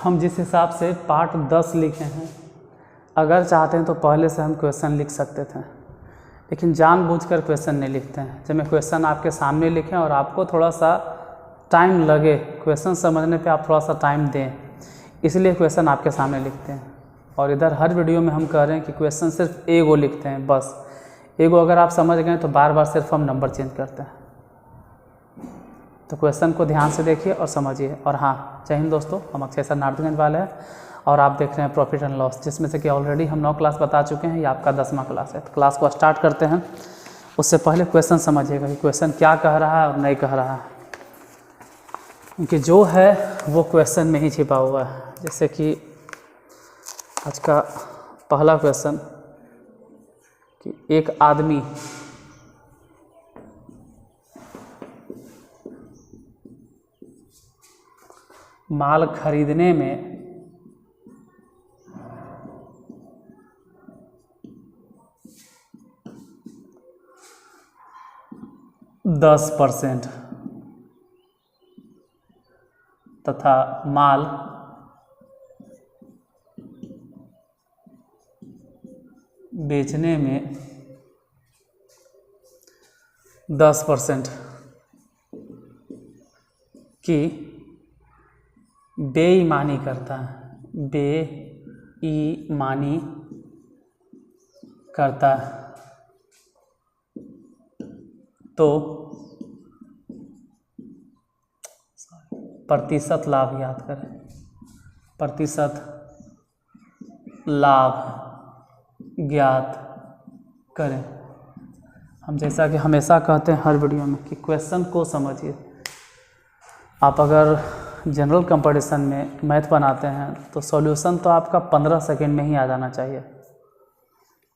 हम जिस हिसाब से पार्ट 10 लिखे हैं, अगर चाहते हैं तो पहले से हम क्वेश्चन लिख सकते थे, लेकिन जानबूझकर क्वेश्चन नहीं लिखते हैं। जब मैं क्वेश्चन आपके सामने लिखें और आपको थोड़ा सा टाइम लगे क्वेश्चन समझने पे, आप थोड़ा सा टाइम दें, इसलिए क्वेश्चन आपके सामने लिखते हैं। और इधर हर वीडियो में हम कह रहे हैं कि क्वेश्चन सिर्फ एगो लिखते हैं, बस एगो अगर आप समझ गए तो बार बार सिर्फ हम नंबर चेंज करते हैं। तो क्वेश्चन को ध्यान से देखिए और समझिए। और हाँ, जय हिंद दोस्तों, हम अक्षय सर नारदगंज वाले हैं और आप देख रहे हैं प्रॉफिट एंड लॉस, जिसमें से कि ऑलरेडी हम 9 क्लास बता चुके हैं, ये आपका 10वां क्लास है। तो क्लास को स्टार्ट करते हैं। उससे पहले क्वेश्चन समझिएगा कि क्वेश्चन क्या कह रहा है और नहीं कह रहा है, क्योंकि जो है वो क्वेश्चन में ही छिपा हुआ है। जैसे कि आज का पहला क्वेश्चन कि एक आदमी माल खरीदने में 10% तथा माल बेचने में 10% की बेईमानी करता है, बेईमानी करता है, तो प्रतिशत लाभ याद करें, प्रतिशत लाभ ज्ञात करें। हम जैसा कि हमेशा कहते हैं हर वीडियो में कि क्वेश्चन को समझिए। आप अगर जनरल कंपटीशन में मैथ बनाते हैं तो सॉल्यूशन तो आपका 15 सेकंड में ही आ जाना चाहिए,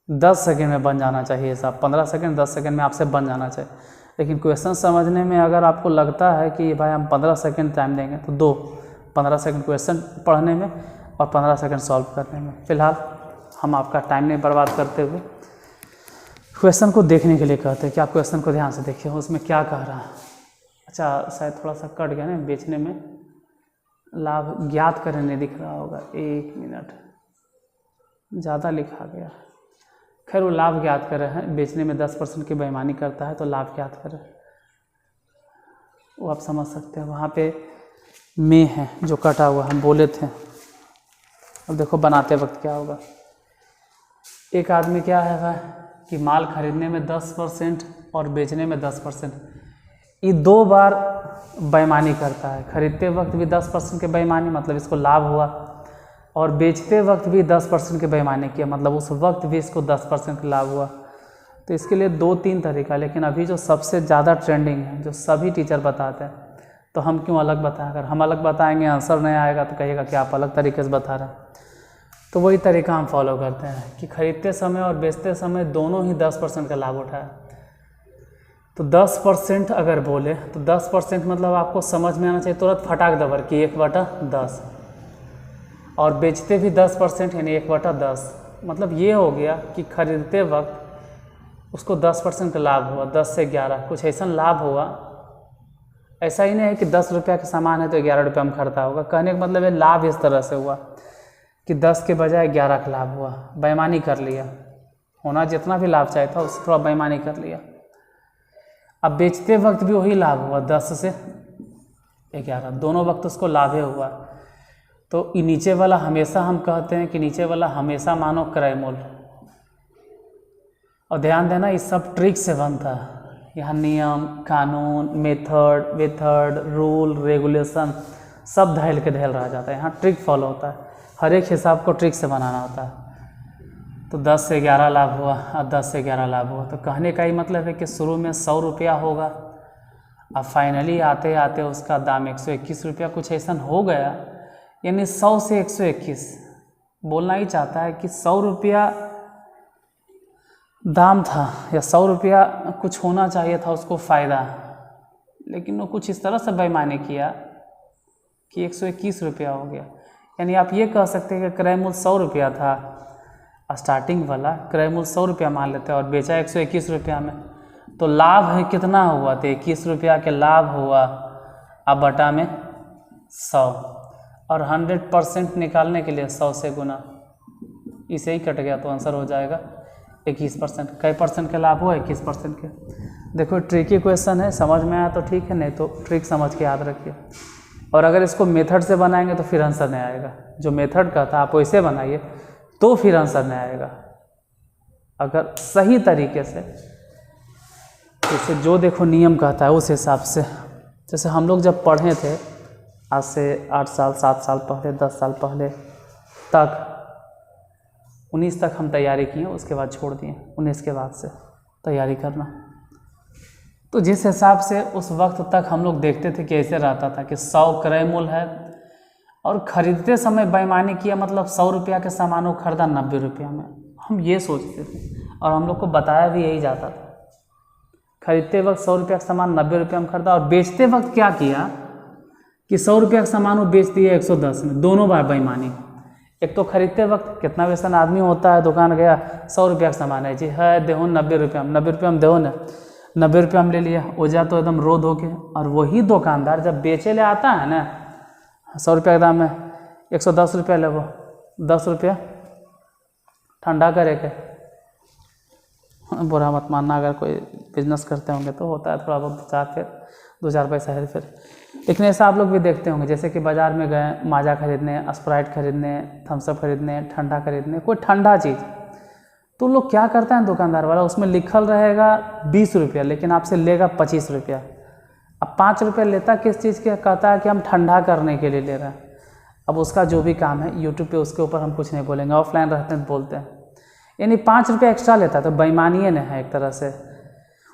10 सेकंड में बन जाना चाहिए साहब, 15 सेकंड 10 सेकंड में आपसे बन जाना चाहिए। लेकिन क्वेश्चन समझने में अगर आपको लगता है कि भाई हम 15 सेकंड टाइम देंगे, तो 15 सेकंड क्वेश्चन पढ़ने में और 15 सेकंड सॉल्व करने में। फिलहाल हम आपका टाइम नहीं बर्बाद करते हुए क्वेश्चन को देखने के लिए कहते हैं कि आप क्वेश्चन को ध्यान से देखिए, उसमें क्या कह रहा है। अच्छा, शायद थोड़ा सा कट गया ना, बेचने में लाभ ज्ञात करें नहीं दिख रहा होगा, 1 मिनट ज़्यादा लिखा गया। खैर, वो लाभ ज्ञात कर रहे हैं, बेचने में 10% की बेईमानी करता है तो लाभ ज्ञात करें, वो आप समझ सकते हैं। वहाँ पे में है जो कटा हुआ, हम बोले थे। अब देखो बनाते वक्त क्या होगा। एक आदमी क्या है भाई कि माल खरीदने में 10% और बेचने में 10%, ये 2 बार बेईमानी करता है। खरीदते वक्त भी 10% की बेईमानी, मतलब इसको लाभ हुआ, और बेचते वक्त भी 10% की बेईमानी किया, मतलब उस वक्त भी इसको 10% का लाभ हुआ। तो इसके लिए 2-3 तरीका, लेकिन अभी जो सबसे ज़्यादा ट्रेंडिंग है, जो सभी टीचर बताते हैं, तो हम क्यों अलग बताएं। अगर हम अलग बताएंगे आंसर नहीं आएगा तो कहिएगा कि आप अलग तरीके से बता रहे हैं। तो वही तरीका हम फॉलो करते हैं कि खरीदते समय और बेचते समय दोनों ही 10% का लाभ उठाए। तो 10% अगर बोले तो 10% मतलब आपको समझ में आना चाहिए तुरंत फटाक दबर कि 1/10, और बेचते भी 10% यानी 1/10। मतलब ये हो गया कि खरीदते वक्त उसको 10% का लाभ हुआ, 10 से 11 कुछ ऐसा लाभ हुआ। ऐसा ही नहीं है कि 10 रुपये का सामान है तो 11 रुपये में खरीदा होगा। कहने का मतलब है लाभ इस तरह से हुआ कि 10 के बजाय 11 का लाभ हुआ, बेईमानी कर लिया। होना जितना भी लाभ चाहिए था उससे थोड़ा बेईमानी कर लिया। अब बेचते वक्त भी वही लाभ हुआ, 10 से 11, दोनों वक्त उसको लाभ ही हुआ। तो ये नीचे वाला हमेशा हम कहते हैं कि नीचे वाला हमेशा मानो क्रय मूल्य। और ध्यान देना, ये सब ट्रिक से बनता है। यहाँ नियम, कानून, मेथड, रूल, रेगुलेशन सब धैल के धैल रह जाता है। यहाँ ट्रिक फॉलो होता है, हर एक हिसाब को ट्रिक से बनाना होता है। तो 10 से 11 लाभ हुआ, अब 10 से 11 लाभ हुआ। तो कहने का ही मतलब है कि शुरू में 100 रुपया होगा, अब फाइनली आते आते उसका दाम 121 रुपया कुछ ऐसा हो गया, यानी 100 से 121। बोलना ही चाहता है कि 100 रुपया दाम था या 100 रुपया कुछ होना चाहिए था उसको फ़ायदा, लेकिन वो कुछ इस तरह से बेईमानी किया कि 121 रुपया हो गया। यानी आप ये कह सकते हैं कि क्रय मूल्य 100 रुपया था, स्टार्टिंग वाला क्रय मूल्य 100 रुपया मान लेते हैं और बेचा 121 रुपया में, तो लाभ है कितना हुआ, तो 21 रुपया के लाभ हुआ, अब बटा में 100। और 100% निकालने के लिए 100 से गुना, इसे ही कट गया तो आंसर हो जाएगा 21%। कई परसेंट का लाभ हुआ? 21% के। देखो ट्रिकी क्वेश्चन है, समझ में आया तो ठीक है, नहीं तो ट्रिक समझ के याद रखिए। और अगर इसको मेथड से बनाएंगे तो फिर आंसर नहीं आएगा। जो मेथड का था आप वैसे बनाइए तो फिर आंसर नहीं आएगा। अगर सही तरीके से जैसे जो देखो नियम कहता है उस हिसाब से, जैसे हम लोग जब पढ़े थे आज से 8 साल 7 साल पहले 10 साल पहले तक, 19 तक हम तैयारी किए, उसके बाद छोड़ दिए। 19 के बाद से तैयारी करना। तो जिस हिसाब से उस वक्त तक हम लोग देखते थे कि ऐसे रहता था कि 100 क्रय मूल्य है और ख़रीदते समय बेईमानी किया, मतलब 100 रुपया के सामान को खरीदा 90 रुपया में, हम ये सोचते थे और हम लोग को बताया भी यही जाता था। खरीदते वक्त 100 रुपया का सामान 90 रुपया में खरीदा और बेचते वक्त क्या किया कि 100 रुपया का सामान वो बेच दिया 110 में। दोनों बार बेईमानी। एक तो खरीदते वक्त कितना वैसा आदमी होता है, दुकान गया 100 रुपया का सामान है जी, है देहो 90 रुपया में, 90 रुपया में देहो ना, 90 रुपया में ले लिया। ओजा तो एकदम रोध हो के, और वही दुकानदार जब बेचे ले आता है ना 100 रुपया के दाम में 110 रुपया ले, वो 10 रुपया ठंडा करे के। बुरा मत मानना, अगर कोई बिजनेस करते होंगे तो होता है थोड़ा बहुत दो चार पैसा है फिर। लेकिन ऐसा आप लोग भी देखते होंगे, जैसे कि बाज़ार में गए माजा खरीदने, स्प्राइट खरीदने, थम्सअप खरीदने, ठंडा खरीदने, कोई ठंडा चीज़, तो लोग क्या करता है दुकानदार वाला, उसमें लिखल रहेगा 20 रुपया लेकिन आपसे लेगा 25 रुपया। अब 5 रुपया लेता किस चीज़ के, कहता है कि हम ठंडा करने के लिए ले रहे हैं। अब उसका जो भी काम है यूट्यूब पे उसके ऊपर हम कुछ नहीं बोलेंगे, ऑफलाइन रहते हैं तो बोलते हैं, यानी 5 रुपया एक्स्ट्रा लेता है तो बेईमानी नहीं है एक तरह से।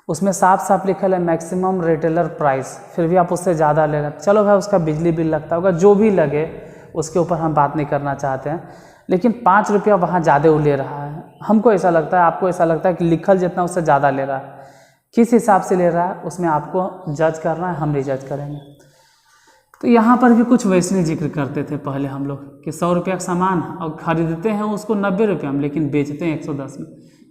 उसमें साफ साफ लिखल है मैक्सिमम रिटेलर प्राइस, फिर भी आप उससे ज़्यादा ले रहे हैं। चलो भाई उसका बिजली बिल लगता होगा, जो भी लगे उसके ऊपर हम बात नहीं करना चाहते हैं, लेकिन 5 रुपया वहाँ ज़्यादा वो ले रहा है। हमको ऐसा लगता है, आपको ऐसा लगता है कि लिखल जितना उससे ज़्यादा ले रहा है, किस हिसाब से ले रहा है उसमें आपको जज करना है, हम नहीं जज करेंगे। तो यहाँ पर भी कुछ वैसे जिक्र करते थे पहले हम लोग कि 100 रुपया का सामान और ख़रीदते हैं उसको 90 रुपया में, लेकिन बेचते हैं 110 में।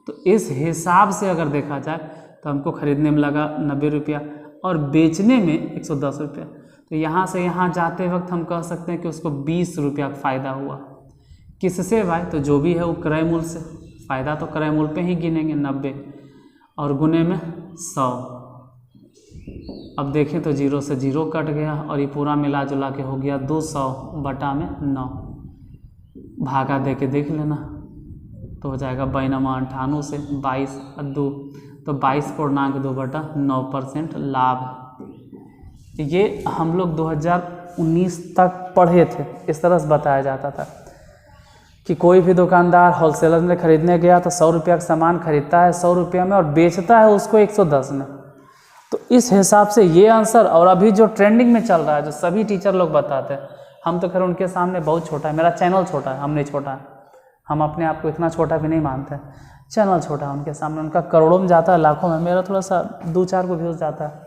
तो इस हिसाब से अगर देखा जाए तो हमको ख़रीदने में लगा 90 रुपया और बेचने में 110 रुपया। तो यहाँ से यहाँ जाते वक्त हम कह सकते हैं कि उसको 20 रुपया का फ़ायदा हुआ। किससे भाई? तो जो भी है वो क्रय मूल्य से। फ़ायदा तो क्रय मूल्य पे ही गिनेंगे 90 और गुने में 100। अब देखें तो 0 से 0 कट गया और ये पूरा मिला जुला के हो गया 200 बटा में 9। भागा दे के देख लेना तो हो जाएगा 92 से 22 2 तो 22.2 बटा 9% लाभ। ये हम लोग 2019 तक पढ़े थे, इस तरह से बताया जाता था कि कोई भी दुकानदार होलसेलर में खरीदने गया तो 100 रुपया का सामान खरीदता है 100 रुपया में और बेचता है उसको 110 में। तो इस हिसाब से ये आंसर, और अभी जो ट्रेंडिंग में चल रहा है जो सभी टीचर लोग बताते हैं, हम तो खैर उनके सामने बहुत छोटा है, मेरा चैनल छोटा है, हम नहीं छोटा है, हम अपने आप को इतना छोटा भी नहीं मानते, चैनल छोटा है उनके सामने, उनका करोड़ों में जाता है, लाखों में, मेरा थोड़ा सा 2-4 को व्यूज़ जाता है।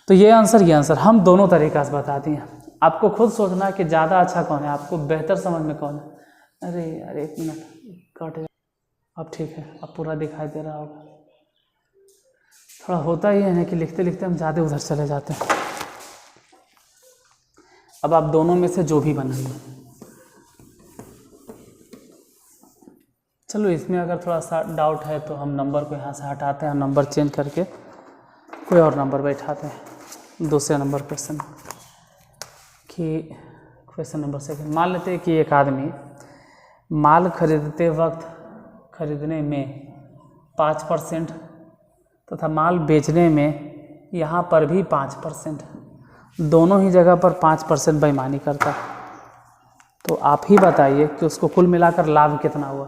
तो ये आंसर हम दोनों तरीक़ा से बता दिए। आपको खुद सोचना है कि ज़्यादा अच्छा कौन है, आपको बेहतर समझ में कौन है। अरे यार 1 मिनट कट गया, अब ठीक है, अब पूरा दिखाई दे रहा होगा। थोड़ा होता ही है कि लिखते लिखते हम ज़्यादा उधर चले जाते हैं। अब आप दोनों में से जो भी बनाइए। चलो इसमें अगर थोड़ा सा डाउट है तो हम नंबर को यहाँ से हटाते हैं, नंबर चेंज करके कोई और नंबर बैठाते हैं। दूसरे नंबर क्वेश्चन कि क्वेश्चन नंबर 2 मान लेते हैं कि एक आदमी माल खरीदते वक्त खरीदने में 5% तथा माल बेचने में यहाँ पर भी 5%, दोनों ही जगह पर 5% बेईमानी करता है। तो आप ही बताइए कि उसको कुल मिलाकर लाभ कितना हुआ।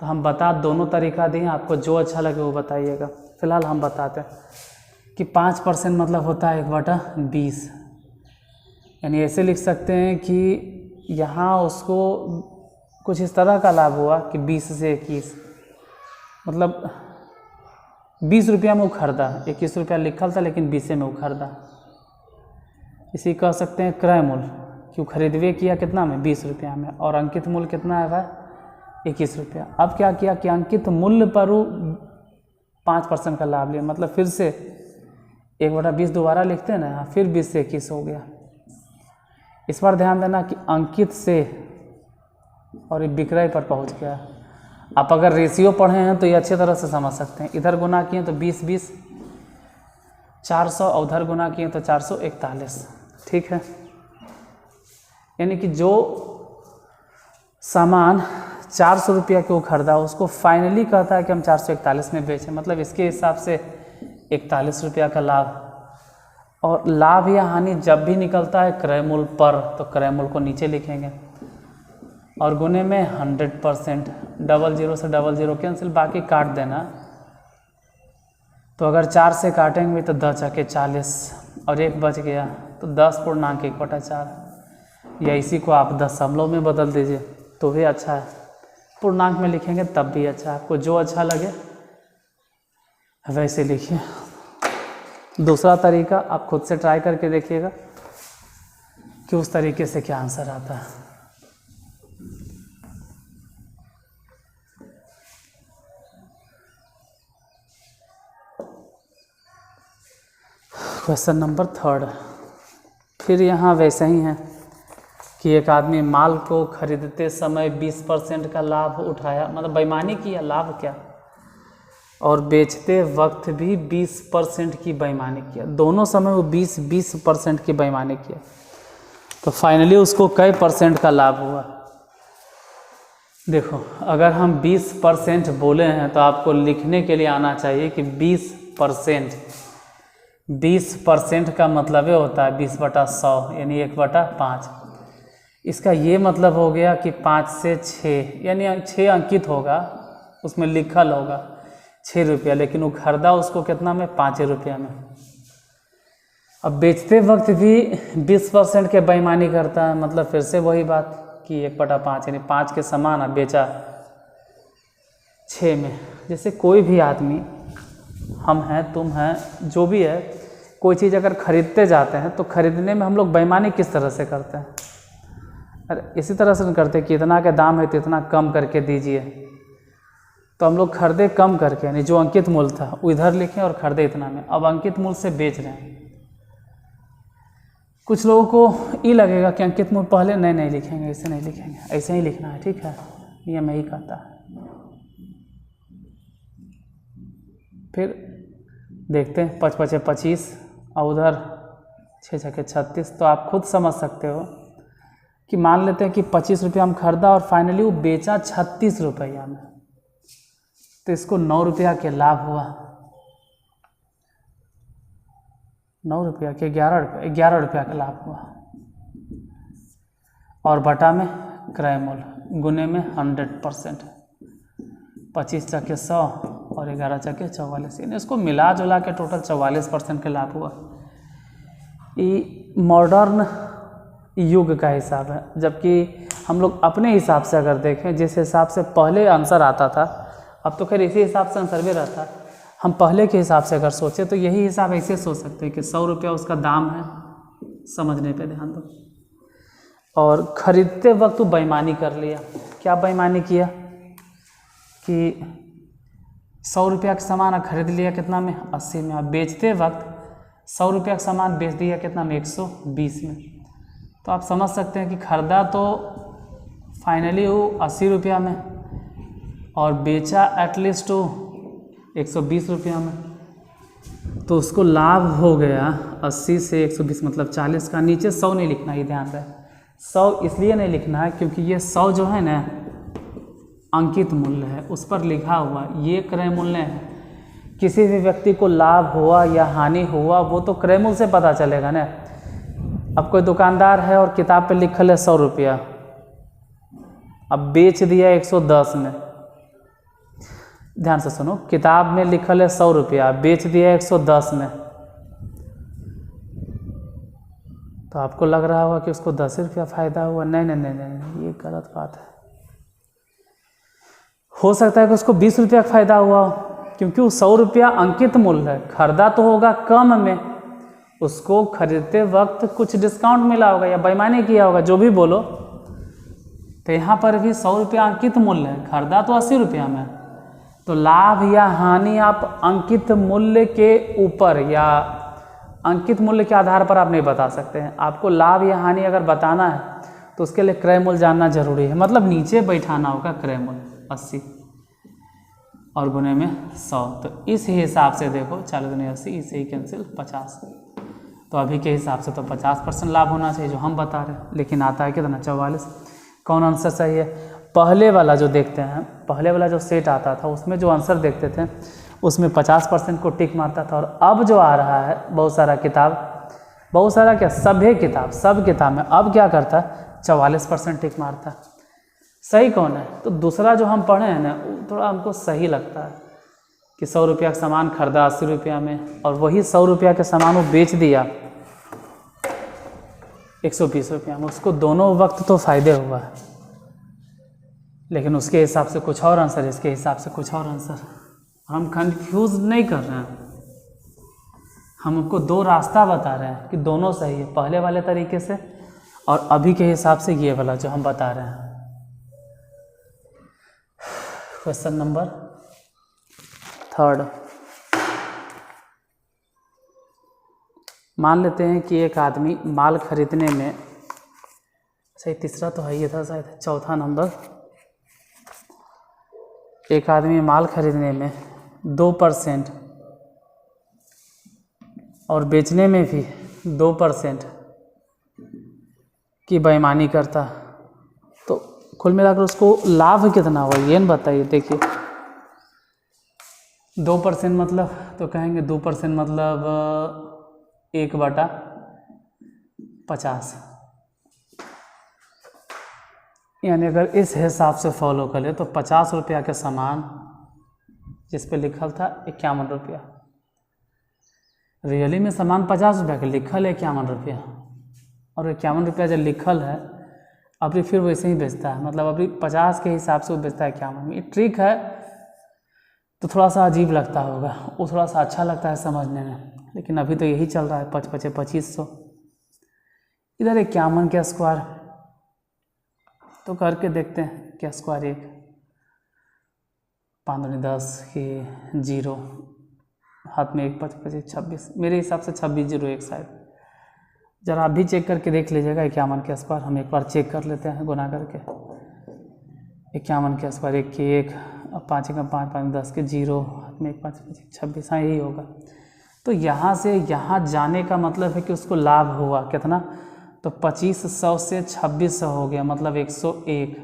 तो हम बता दोनों तरीका दें, आपको जो अच्छा लगे वो बताइएगा। फिलहाल हम बताते हैं कि 5% मतलब होता है 1/20, यानी ऐसे लिख सकते हैं कि यहाँ उसको कुछ इस तरह का लाभ हुआ कि 20 से 21, मतलब 20 रुपया में वो खरीदा, 21 रुपया लिखल था लेकिन 20 में वो खरीदा। इसी कह सकते हैं क्रय मूल्य, क्यों खरीदवे किया कितना में 20 रुपया में, और अंकित मूल्य कितना है भाई 21 रुपया। अब क्या किया कि अंकित मूल्य पर 5% का लाभ लिया, मतलब फिर से 1/20 दोबारा लिखते हैं ना, फिर 20 से 21 हो गया। इस बार ध्यान देना कि अंकित से और ये विक्रय पर पहुंच गया। आप अगर रेशियो पढ़े हैं तो ये अच्छे तरह से समझ सकते हैं। इधर गुना किए तो 20 20 400 और उधर गुना किए तो 441। ठीक है, यानी कि जो सामान 400 रुपया के वो खरीदा उसको फाइनली कहता है कि हम 441 में बेचें, मतलब इसके हिसाब से 41 रुपया का लाभ। और लाभ या हानि जब भी निकलता है क्रय मूल्य पर, तो क्रय मूल्य को नीचे लिखेंगे और गुने में 100%, 00 से 00 कैंसिल, बाकी काट देना। तो अगर 4 से काटेंगे तो 10 चके 40 और 1 बच गया तो 10.1/4, या इसी को आप दशमलव में बदल दीजिए तो भी अच्छा है, पूर्णांक में लिखेंगे तब भी अच्छा है। आपको जो अच्छा लगे वैसे लिखिए। दूसरा तरीका आप खुद से ट्राई करके देखिएगा कि उस तरीके से क्या आंसर आता है। क्वेश्चन नंबर 3, फिर यहाँ वैसे ही है कि एक आदमी माल को खरीदते समय 20% का लाभ उठाया, मतलब बेईमानी किया, लाभ क्या, और बेचते वक्त भी 20% की बेईमानी किया, दोनों समय वो 20% की बेईमानी किया, तो फाइनली उसको कई परसेंट का लाभ हुआ। देखो अगर हम 20% बोले हैं तो आपको लिखने के लिए आना चाहिए कि 20%, 20% का मतलब ये होता है 20/100 यानी 1/5। इसका ये मतलब हो गया कि 5 से 6 यानी 6 अंकित होगा, उसमें लिखल होगा 6 रुपया, लेकिन वो खरीदा उसको कितना में, 5 रुपया में। अब बेचते वक्त भी 20% के बेईमानी करता है, मतलब फिर से वही बात कि 1/5 यानी 5 के समान अब बेचा 6 में। जैसे कोई भी आदमी, हम हैं, तुम हैं, जो भी है, कोई चीज़ अगर खरीदते जाते हैं तो खरीदने में हम लोग बेईमानी किस तरह से करते हैं? अरे इसी तरह से नहीं करते कि इतना का दाम है तो इतना कम करके दीजिए, तो हम लोग खरीदे कम करके, यानी जो अंकित मूल्य था वो इधर लिखें और खरीदे इतना में, अब अंकित मूल्य से बेच रहे हैं। कुछ लोगों को ये लगेगा कि अंकित मूल्य पहले, नहीं लिखेंगे, ऐसे नहीं लिखेंगे, ऐसे ही लिखना है, ठीक है, नियम यही कहता है। फिर देखते हैं 5 5 25 और उधर 6 6 36, तो आप खुद समझ सकते हो कि मान लेते हैं कि 25 रुपया हम खरीदा और फाइनली वो बेचा 36 रुपया में, तो इसको 9 रुपया के लाभ हुआ, 9 रुपया के 11 रुपया का लाभ हुआ, और बटा में क्रय मूल्य, गुने में 100%, 25 चके 100 और 11 चके 44, यानी इसको मिला जुला के टोटल 44% का लाभ हुआ। ये मॉडर्न युग का हिसाब है, जबकि हम लोग अपने हिसाब से अगर देखें, जिस हिसाब से पहले आंसर आता था, अब तो खैर इसी हिसाब से आंसर भी रहता, हम पहले के हिसाब से अगर सोचें तो यही हिसाब ऐसे सोच सकते हैं कि 100 रुपया उसका दाम है, समझने पे ध्यान दो, और ख़रीदते वक्त तो बेईमानी कर लिया। क्या बेईमानी किया कि 100 रुपया का सामान खरीद लिया कितना में, 80 में, अब बेचते वक्त 100 रुपया का सामान बेच दिया कितना में, 120 में। तो आप समझ सकते हैं कि खरीदा तो फाइनली वो 80 रुपया में और बेचा एटलीस्ट 120 रुपया में, तो उसको लाभ हो गया 80 से 120 मतलब 40 का। नीचे 100 नहीं लिखना, ये ध्यान रहे, 100 इसलिए नहीं लिखना है क्योंकि ये 100 जो है ना अंकित मूल्य है, उस पर लिखा हुआ ये क्रय मूल्य है। किसी भी व्यक्ति को लाभ हुआ या हानि हुआ वो तो क्रय मूल्य से पता चलेगा ना। अब कोई दुकानदार है और किताब पे लिखल है 100 रुपया, अब बेच दिया 110 में, ध्यान से सुनो, किताब में लिखल है 100 रुपया, बेच दिया 110 में, तो आपको लग रहा होगा कि उसको 10 रुपया फायदा हुआ। नहीं नहीं नहीं नहीं, ये गलत बात है। हो सकता है कि उसको 20 रुपया का फायदा हुआ, क्योंकि वो 100 रुपया अंकित मूल्य है, खरीदा तो होगा कम में, उसको खरीदते वक्त कुछ डिस्काउंट मिला होगा या बेईमानी किया होगा, जो भी बोलो, तो यहाँ पर भी 100 रुपया अंकित मूल्य है, खरीदा तो 80 रुपया में, तो लाभ या हानि आप अंकित मूल्य के ऊपर या अंकित मूल्य के आधार पर आप नहीं बता सकते हैं। आपको लाभ या हानि अगर बताना है तो उसके लिए क्रय मूल्य जानना जरूरी है, मतलब नीचे बैठाना होगा क्रय मूल्य 80 और गुने में 100। तो इस हिसाब से देखो 40 गुने 80, इसे ही कैंसिल 50। तो अभी के हिसाब से तो 50% लाभ होना चाहिए जो हम बता रहे हैं, लेकिन आता है कितना 44। कौन आंसर सही है? पहले वाला जो देखते हैं, पहले वाला जो सेट आता था उसमें जो आंसर देखते थे उसमें 50% को टिक मारता था, और अब जो आ रहा है बहुत सारा किताब, बहुत सारा क्या, सभी किताब, सब किताब में अब क्या करता है 44% टिक मारता। सही कौन है? तो दूसरा जो हम पढ़े हैं ना थोड़ा हमको सही लगता है कि 100 रुपया का सामान खरीदा 80 रुपया में, और वही 100 रुपया के सामान वो बेच दिया 120 रुपया में, उसको दोनों वक्त तो फायदे हुआ है, लेकिन उसके हिसाब से कुछ और आंसर, इसके हिसाब से कुछ और आंसर। हम कंफ्यूज नहीं कर रहे हैं, हम आपको दो रास्ता बता रहे हैं कि दोनों सही है, पहले वाले तरीके से और अभी के हिसाब से ये वाला जो हम बता रहे हैं। Question number 3। मान लेते हैं कि एक आदमी माल खरीदने में, सही तीसरा तो है, ये था शायद, चौथा नंबर, एक आदमी माल खरीदने में 2% और बेचने में भी 2% की बेईमानी करता, तो कुल मिलाकर उसको लाभ कितना हुआ ये न बताइए। देखिए 2% मतलब तो कहेंगे 2% मतलब 1/50, यानी अगर इस हिसाब से फॉलो करें तो 50 रुपया के सामान जिस पे लिखल था 51 रुपया, रियली में सामान 50 रुपया का लिखल है 51 रुपया, और 51 रुपया जब लिखल है अभी फिर वैसे ही बेचता है, मतलब अभी 50 के हिसाब से वो बेचता है 51 में। ये ट्रिक है तो थोड़ा सा अजीब लगता होगा, वो थोड़ा सा अच्छा लगता है समझने में, लेकिन अभी तो यही चल रहा है 2500। इधर 51 के स्क्वायर तो करके देखते हैं, क्या स्क्वायर 1, 5 दूनी 10 की 0, हाथ में 1 5 25 26, मेरे हिसाब से 2601 शायद। जरा आप भी चेक करके देख लीजिएगा 51 के स्क्वायर, हम एक बार चेक कर लेते हैं गुना करके। 51 के स्क्वायर 1 की 1, 5 1 5 5 10 के 0, हाथ में 1 5 25 26, हाँ यही होगा। तो यहाँ से यहाँ जाने का मतलब है कि उसको लाभ हुआ कितना, तो 2500 से 2600 हो गया, मतलब 101,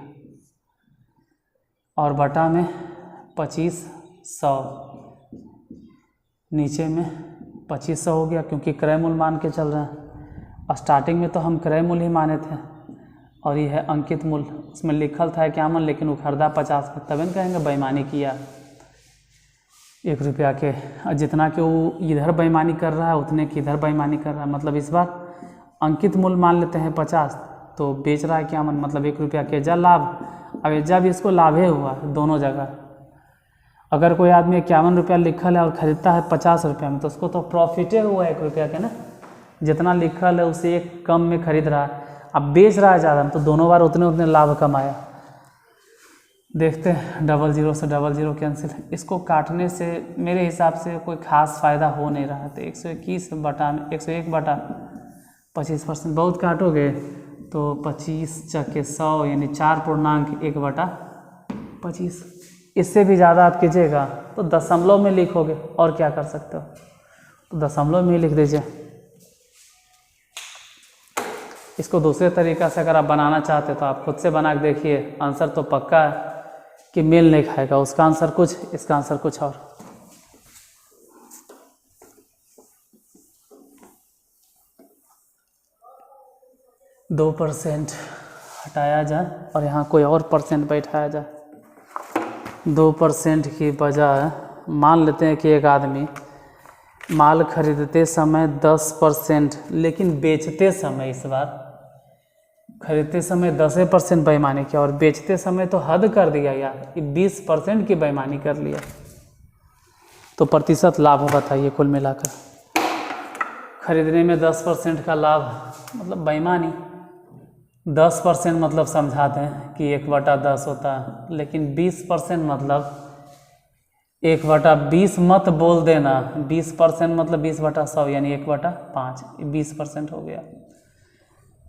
और बटा में 2500, नीचे में 2500 हो गया, क्योंकि क्रय मूल्य मान के चल रहे हैं। स्टार्टिंग में तो हम क्रय मूल्य ही माने थे, और ये है अंकित मूल्य, उसमें लिखल था 51 लेकिन वो खरीदा 50 में, तब न कहेंगे बेईमानी किया 1 रुपया के, जितना कि वो इधर बेईमानी कर रहा है उतने की इधर बेईमानी कर रहा है, मतलब इस बार अंकित मूल्य मान लेते हैं 50, तो बेच रहा है 51, मतलब 1 रुपया के जा लाभ। अब जब इसको लाभे हुआ दोनों जगह, अगर कोई आदमी 51 रुपया लिखल है और ख़रीदता है 50 रुपया में, तो उसको तो प्रॉफिटे हुआ 1 रुपया के ना, जितना लिखल है उसे एक कम में खरीद रहा है, अब बेच रहा है ज़्यादा, तो दोनों बार उतने उतने लाभ कमाया। देखते हैं 00 से 00 कैंसिल, इसको काटने से मेरे हिसाब से कोई खास फ़ायदा हो नहीं रहा है, तो 121 बटा में 101 बटा 25%, बहुत काटोगे तो 25 चक्के 100 यानी 4.1/25, इससे भी ज़्यादा आप कीजिएगा तो दशमलव में लिखोगे, और क्या कर सकते हो, तो दशमलव में ही लिख दीजिए। इसको दूसरे तरीक़ा से अगर आप बनाना चाहते तो आप खुद से बना के देखिए, आंसर तो पक्का है कि मेल नहीं खाएगा, उसका आंसर कुछ, इसका आंसर कुछ और। दो % हटाया जाए और यहाँ कोई और % बैठाया जाए। 2% की बजाय मान लेते हैं कि एक आदमी माल खरीदते समय 10%, लेकिन बेचते समय, इस बार खरीदते समय 10% बेईमानी किया और बेचते समय तो हद कर दिया यार, 20% की बेईमानी कर लिया, तो प्रतिशत लाभ बताइए कुल मिलाकर। खरीदने में 10% का लाभ मतलब बेईमानी, 10% मतलब समझा दें कि 1/10 होता है, लेकिन 20% मतलब 1/20 मत बोल देना, 20% मतलब 20/100 यानी 1/5, 20% हो गया।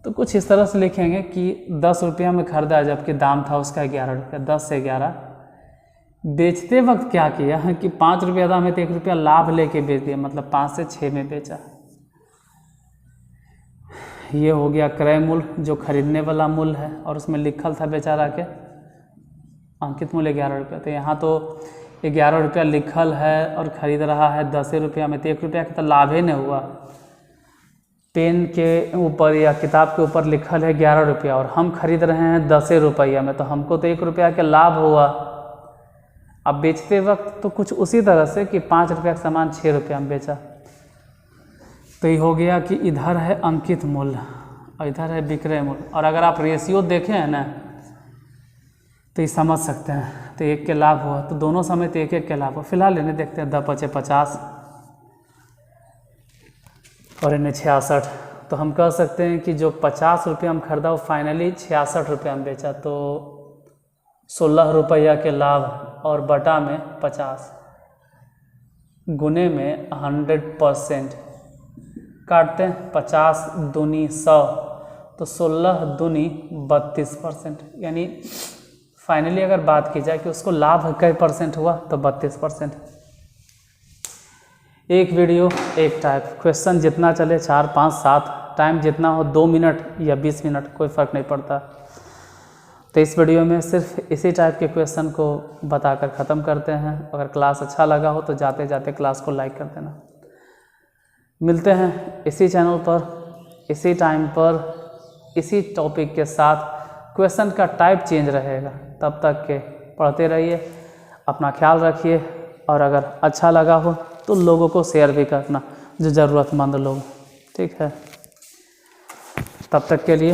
तो कुछ इस तरह से लिखेंगे कि 10 रुपया में खरीदा जबकि दाम था उसका 11 रुपया, 10 से 11। बेचते वक्त क्या किया है कि 5 रुपया दाम है तो 1 रुपया लाभ लेके बेच दिया, मतलब 5 से 6 में बेचा। ये हो गया क्रय मूल्य जो खरीदने वाला मूल्य है, और उसमें लिखल था बेचारा के अंकित मूल्य 11 रुपया। तो यहाँ तो 11 रुपया लिखल है और ख़रीद रहा है 10 रुपया में, तो 1 रुपया का तो लाभ ही नहीं हुआ। पेन के ऊपर या किताब के ऊपर लिखल है 11 रुपया और हम खरीद रहे हैं 10 रुपया में, तो हमको तो 1 रुपया का लाभ हुआ। अब बेचते वक्त तो कुछ उसी तरह से कि 5 रुपया का सामान 6 रुपया में बेचा। तो ये हो गया कि इधर है अंकित मूल्य और इधर है विक्रय मूल्य, और अगर आप रेशियो देखें है ना तो ये समझ सकते हैं। तो 1 के लाभ हुआ, तो दोनों समय तो 1-1 के लाभ हुआ। फिलहाल इन्हें देखते हैं, 10 × 50 और इन्हें 66। तो हम कह सकते हैं कि जो 50 रुपया हम खरीदा वो फाइनली 66 रुपया में बेचा, तो 16 रुपया के लाभ और बटा में 50 गुने में 100% काटते हैं, 50 दूनी 100, तो 16 दूनी 32%। यानी फाइनली अगर बात की जाए कि उसको लाभ कई % हुआ तो 32%। एक वीडियो एक टाइप, क्वेश्चन जितना चले 4, 5, 7, टाइम जितना हो 2 मिनट या 20 मिनट कोई फ़र्क नहीं पड़ता। तो इस वीडियो में सिर्फ इसी टाइप के क्वेश्चन को बताकर ख़त्म करते हैं। अगर क्लास अच्छा लगा हो तो जाते जाते क्लास को लाइक कर देना। मिलते हैं इसी चैनल पर, इसी टाइम पर, इसी टॉपिक के साथ। क्वेश्चन का टाइप चेंज रहेगा, तब तक के पढ़ते रहिए, अपना ख्याल रखिए, और अगर अच्छा लगा हो तो लोगों को शेयर भी करना, जो ज़रूरतमंद लोग। ठीक है, तब तक के लिए